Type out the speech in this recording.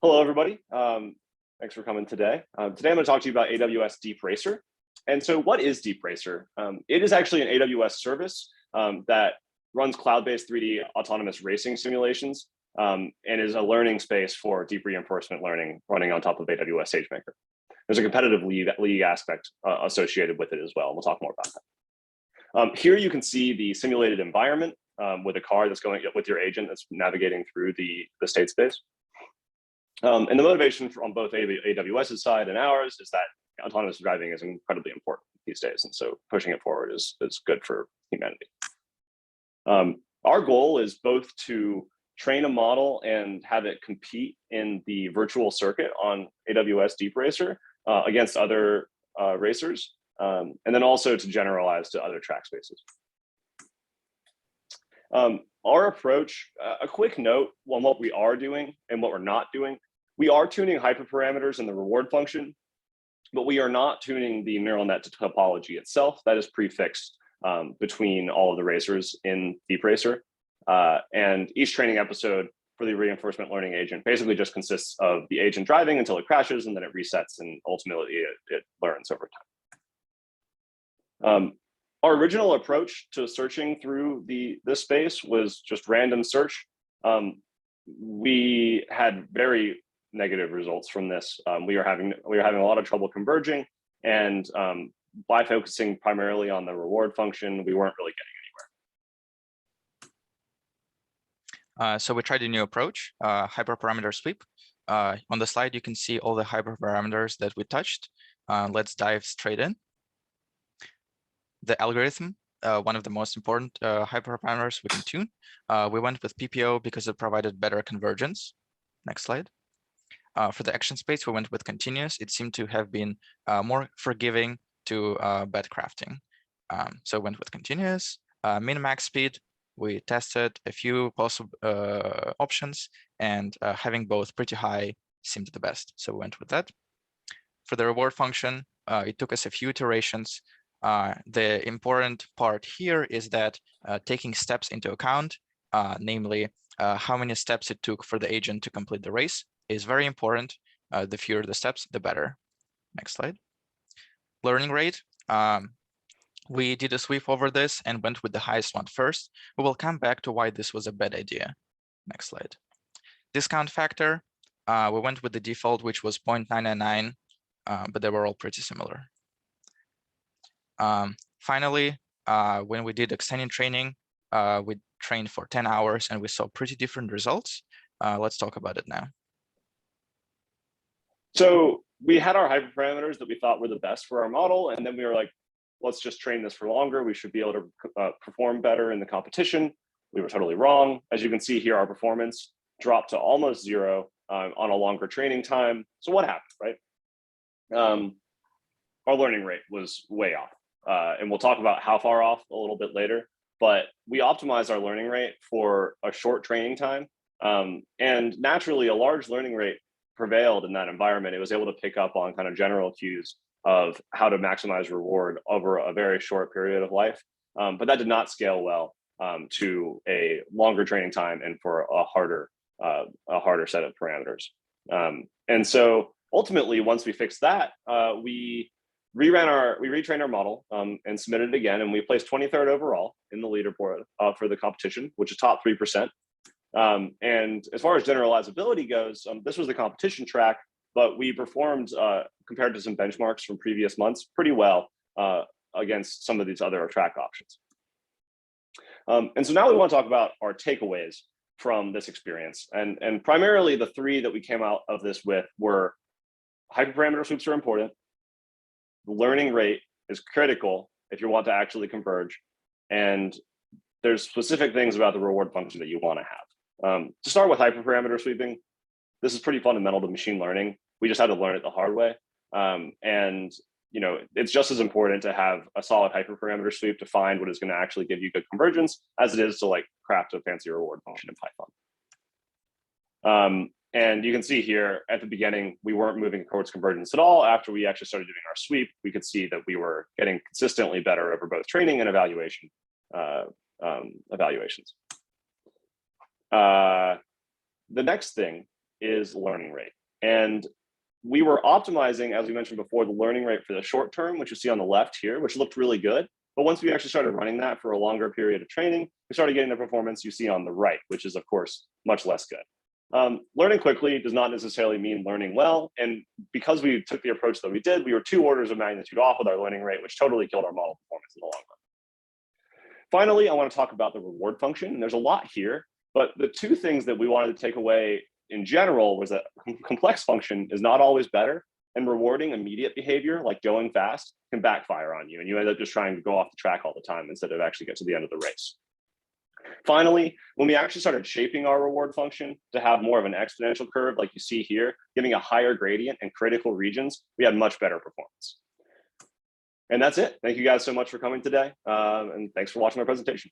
Hello, everybody. Thanks for coming today. Today, I'm going to talk to you about AWS DeepRacer. And so what is DeepRacer? It is actually an AWS service that runs cloud-based 3D autonomous racing simulations and is a learning space for deep reinforcement learning running on top of AWS SageMaker. There's a competitive league aspect associated with it as well. We'll talk more about that. Here you can see the simulated environment with a car that's going with your agent that's navigating through the state space. And the motivation on both AWS's side and ours is that autonomous driving is incredibly important these days. And so pushing it forward is good for humanity. Our goal is both to train a model and have it compete in the virtual circuit on AWS DeepRacer against other racers, and then also to generalize to other track spaces. Our approach, a quick note on what we are doing and what we're not doing. We are tuning hyperparameters in the reward function, but we are not tuning the neural net topology itself. That is prefixed between all of the racers in DeepRacer. And each training episode for the reinforcement learning agent basically just consists of the agent driving until it crashes, and then it resets, and ultimately it learns over time. Our original approach to searching through this space was just random search. We had very negative results from this. We were having a lot of trouble converging, and by focusing primarily on the reward function, we weren't really getting anywhere. So we tried a new approach, hyperparameter sweep. On the slide, you can see all the hyperparameters that we touched. Let's dive straight in. The algorithm, one of the most important hyperparameters we can tune. We went with PPO because it provided better convergence. Next slide. For the action space, we went with continuous. It seemed to have been more forgiving to bad crafting. So we went with continuous. Min-max speed, we tested a few possible options, and having both pretty high seemed the best. So we went with that. For the reward function, it took us a few iterations. The important part here is that taking steps into account, namely how many steps it took for the agent to complete the race, is very important. The fewer the steps, the better. Next slide. Learning rate. We did a sweep over this and went with the highest one first. We will come back to why this was a bad idea. Next slide. Discount factor. We went with the default, which was 0.999, but they were all pretty similar. Finally, when we did extended training, we trained for 10 hours and we saw pretty different results. Let's talk about it now. So we had our hyperparameters that we thought were the best for our model, and then we were like, let's just train this for longer. We should be able to perform better in the competition. We were totally wrong. As you can see here, our performance dropped to almost zero on a longer training time. So what happened, right? Our learning rate was way off. And we'll talk about how far off a little bit later, but we optimized our learning rate for a short training time. And naturally, a large learning rate prevailed in that environment. It was able to pick up on kind of general cues of how to maximize reward over a very short period of life. But that did not scale well to a longer training time and for a harder set of parameters. And so ultimately, once we fixed that, we retrained our model and submitted it again, and we placed 23rd overall in the leaderboard for the competition, which is top 3%. And as far as generalizability goes, this was the competition track, but we performed compared to some benchmarks from previous months pretty well against some of these other track options. And so now we want to talk about our takeaways from this experience. And primarily the three that we came out of this with were hyperparameter sweeps are important. The learning rate is critical if you want to actually converge. And there's specific things about the reward function that you want to have. To start with hyperparameter sweeping, this is pretty fundamental to machine learning. We just had to learn it the hard way. And it's just as important to have a solid hyperparameter sweep to find what is going to actually give you good convergence as it is to like craft a fancy reward function in Python. And you can see here at the beginning, we weren't moving towards convergence at all. After we actually started doing our sweep, we could see that we were getting consistently better over both training and evaluations. The next thing is learning rate. And we were optimizing, as we mentioned before, the learning rate for the short term, which you see on the left here, which looked really good. But once we actually started running that for a longer period of training, we started getting the performance you see on the right, which is, of course, much less good. Learning quickly does not necessarily mean learning well. And because we took the approach that we did, we were 2 orders of magnitude off with our learning rate, which totally killed our model performance in the long run. Finally, I want to talk about the reward function. And there's a lot here, but the 2 things that we wanted to take away in general was that complex function is not always better, and rewarding immediate behavior like going fast can backfire on you, and you end up just trying to go off the track all the time instead of actually get to the end of the race. Finally, when we actually started shaping our reward function to have more of an exponential curve like you see here, giving a higher gradient in critical regions, we had much better performance. And that's it. Thank you guys so much for coming today, and thanks for watching my presentation.